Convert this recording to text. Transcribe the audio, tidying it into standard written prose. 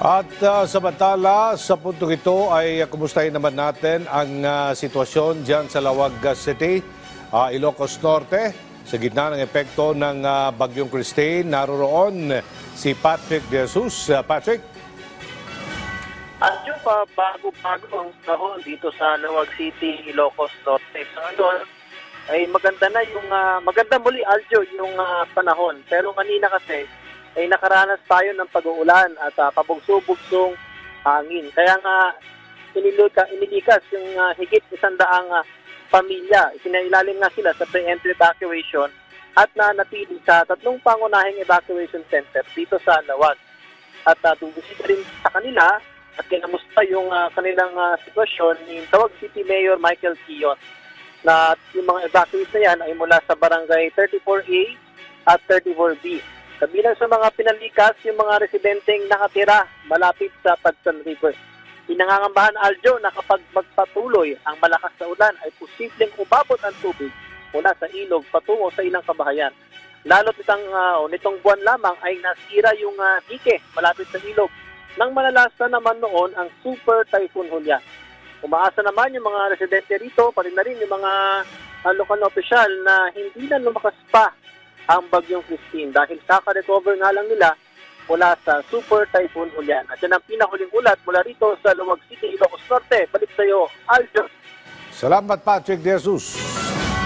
At samantala, sa puntong ito ay kumustahin naman natin ang sitwasyon dyan sa Lawag City, Ilocos Norte. Sa gitna ng epekto ng Bagyong Christine, naroroon si Patrick De Jesus. Patrick? At yung bago-bago ang tahon dito sa Lawag City, Ilocos Norte. So ano, ay maganda na yung, maganda muli Aljo yung panahon. Pero kanina kasi, ay nakaranas tayo ng pag-uulan at pabugso-bugsong hangin. Kaya nga inilikas yung higit 100 pamilya. Isinailalim nga sila sa pre-entry evacuation at nanatili sa 3 pangunahing evacuation center dito sa Lawag. At tubusita rin sa kanila at kinamusta yung kanilang sitwasyon ni Tawag City Mayor Michael Kiyon. Na yung mga evacuees na yan ay mula sa barangay 34A at 34B. Kabilang sa mga pinalikas, yung mga residenteng nakatira malapit sa Padson River. Pinangangambahan Aljo na kapag magpatuloy ang malakas na ulan ay posibleng umabot ang tubig mula sa ilog patungo sa ilang kabahayan. Lalo't nitong buwan lamang ay nasira yung dike malapit sa ilog. Nang malalasa naman noon ang Super Typhoon Hulya. Umaasa naman yung mga residente rito, pati na rin yung mga lokal na opisyal na hindi na lumakas pa ang Bagyong Christine dahil kaka-recover nga lang nila mula sa Super Typhoon Hulyan. At yan ang pinahuling ulat mula rito sa Lawag City, Ilocos Norte. Balik sa iyo, Aljo. Salamat, Patrick De Jesus.